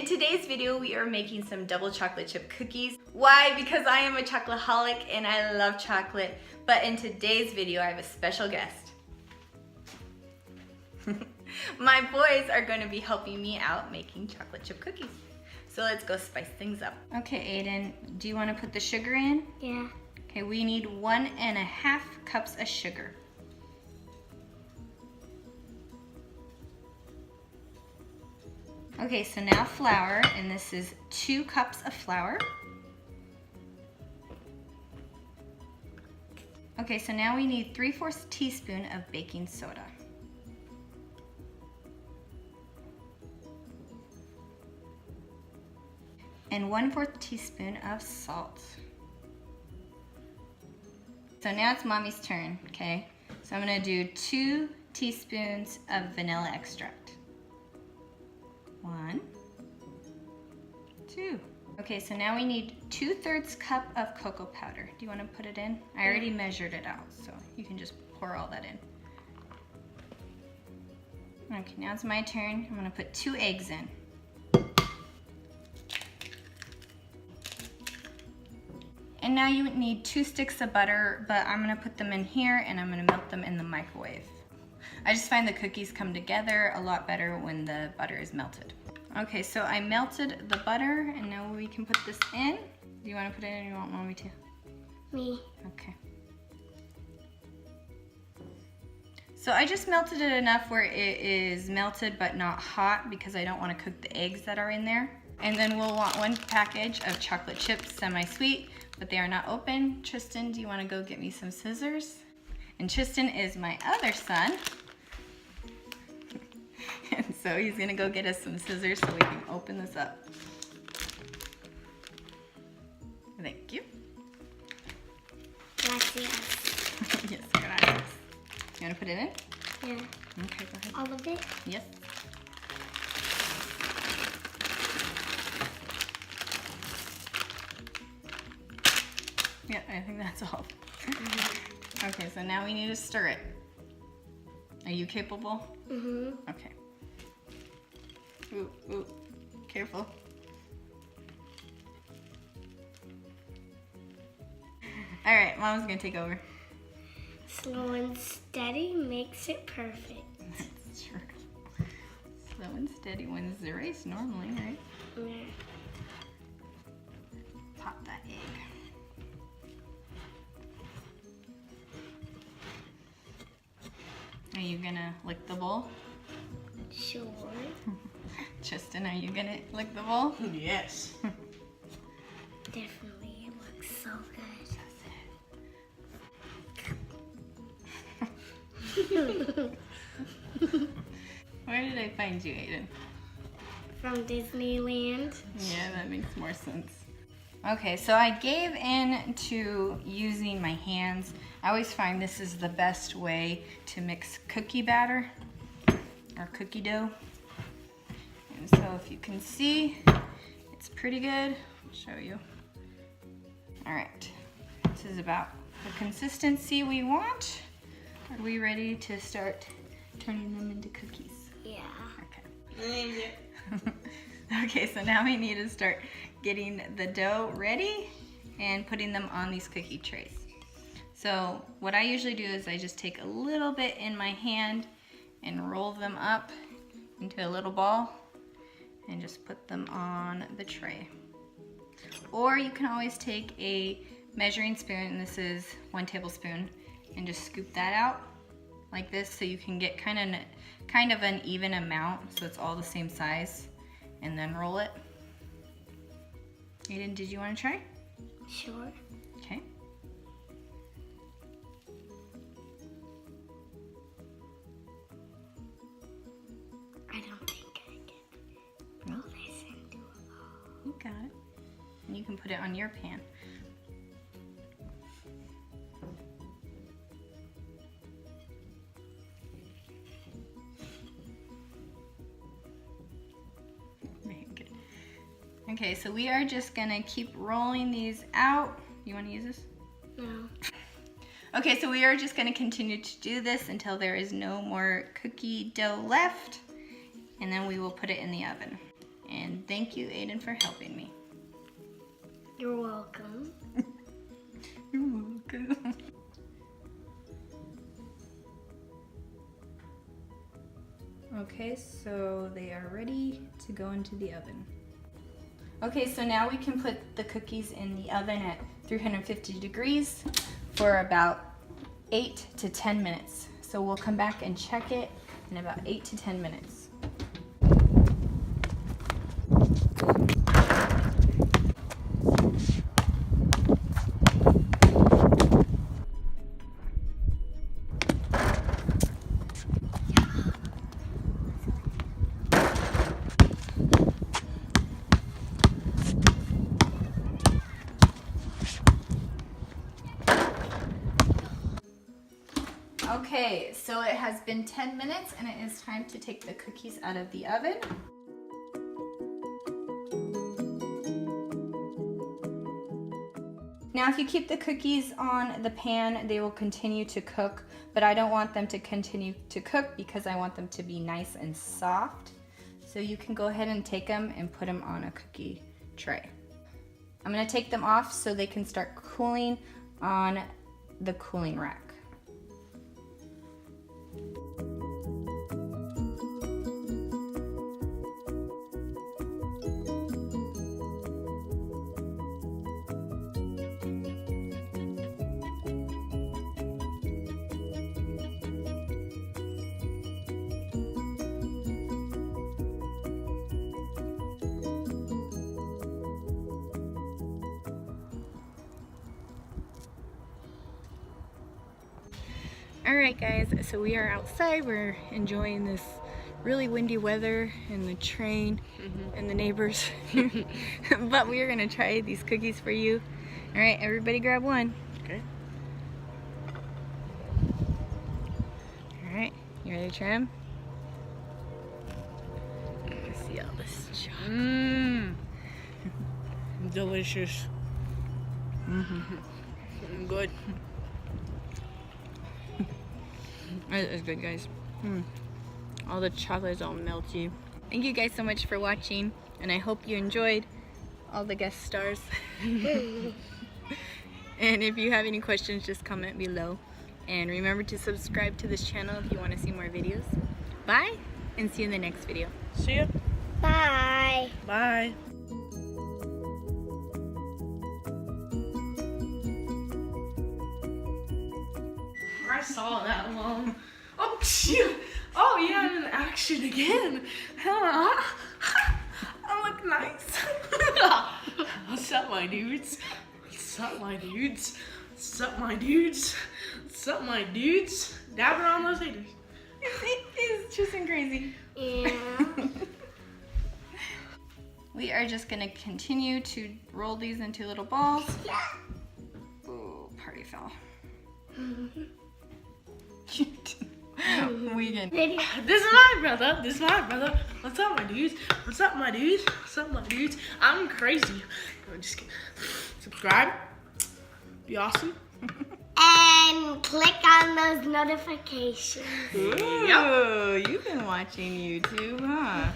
In today's video, we are making some double chocolate chip cookies. Why? Because I am a chocoholic and I love chocolate. But in today's video, I have a special guest. My boys are going to be helping me out making chocolate chip cookies. So let's go spice things up. Okay, Aiden, do you want to put the sugar in? Yeah. Okay, we need 1.5 cups of sugar. Okay, so now flour, and this is 2 cups of flour. Okay, so now we need 3/4 teaspoon of baking soda. And 1/4 teaspoon of salt. So now it's Mommy's turn, okay? So I'm gonna do 2 teaspoons of vanilla extract. 1, 2. Okay, so now we need 2/3 cup of cocoa powder. Do you want to put it in? I already measured it out, so you can just pour all that in. Okay, now it's my turn. I'm gonna put 2 eggs in. And now you need 2 sticks of butter, but I'm gonna put them in here and I'm gonna melt them in the microwave. I just find the cookies come together a lot better when the butter is melted. Okay, so I melted the butter and now we can put this in. Do you want to put it in or you want Mommy to? Me. Okay. So I just melted it enough where it is melted but not hot because I don't want to cook the eggs that are in there. And then we'll want 1 package of chocolate chips, semi-sweet, but they are not open. Tristan, do you want to go get me some scissors? And Tristan is my other son. And so he's gonna go get us some scissors so we can open this up. Thank you. Gracias. Yes, gracias. You wanna put it in? Yeah. Okay, go ahead. All of it? Yes. Yeah, I think that's all. Okay, so now we need to stir it. Are you capable? Mm-hmm. Okay. Ooh, ooh, careful. All right, Mom's gonna take over. Slow and steady makes it perfect. That's true. Slow and steady wins the race normally, right? Yeah. Pop that egg. Are you gonna lick the bowl? Sure. Tristan, are you gonna lick the bowl? Yes. Definitely. It looks so good. Where did I find you, Aiden? From Disneyland. Yeah, that makes more sense. Okay, so I gave in to using my hands. I always find this is the best way to mix cookie batter or cookie dough. And so if you can see, it's pretty good. I'll show you. All right, this is about the consistency we want. Are we ready to start turning them into cookies? Yeah. Okay. Okay, so now we need to start getting the dough ready and putting them on these cookie trays. So what I usually do is I just take a little bit in my hand and roll them up into a little ball and just put them on the tray. Or you can always take a measuring spoon, and this is 1 tablespoon, and just scoop that out like this so you can get kind of an even amount so it's all the same size, and then roll it. Aiden, did you want to try? Sure. Okay. I don't think I can roll this into a ball. You got it. And you can put it on your pan. Very good. Okay, so we are just gonna keep rolling these out. You wanna use this? No. Okay, so we are just gonna continue to do this until there is no more cookie dough left, and then we will put it in the oven. And thank you, Aiden, for helping me. You're welcome. You're welcome. Okay, so they are ready to go into the oven. Okay, so now we can put the cookies in the oven at 350 degrees for about 8 to 10 minutes. So we'll come back and check it in about 8 to 10 minutes. Okay, so it has been 10 minutes and it is time to take the cookies out of the oven. Now if you keep the cookies on the pan, they will continue to cook, but I don't want them to continue to cook because I want them to be nice and soft. So you can go ahead and take them and put them on a cookie tray. I'm gonna take them off so they can start cooling on the cooling rack. Alright guys, so we are outside, we're enjoying this really windy weather and the train and the neighbors. But we are going to try these cookies for you. Alright, everybody grab one. Okay. Alright, you ready to try them? See all this chocolate. Mmm. Delicious. Good. It is good, guys. All the chocolate is all melty. Thank you guys so much for watching, and I hope you enjoyed all the guest stars. And if you have any questions, just comment below. And remember to subscribe to this channel if you want to see more videos. Bye, and see you in the next video. See ya. Bye. Bye. I saw that one. Oh, shoot. Oh, yeah, I'm in action again. Hello. I look nice. What's up, my dudes? What's up, my dudes? What's up, my dudes? What's up, my dudes? Dabbing on those haters. It's just crazy. Yeah. We are just going to continue to roll these into little balls. Ooh, party foul. We can. This is my brother. This is my brother. What's up, my dudes? What's up, my dudes? What's up, my dudes? I'm crazy. I'm just kidding. Subscribe. Be awesome. And click on those notifications. Ooh, you've been watching YouTube, huh?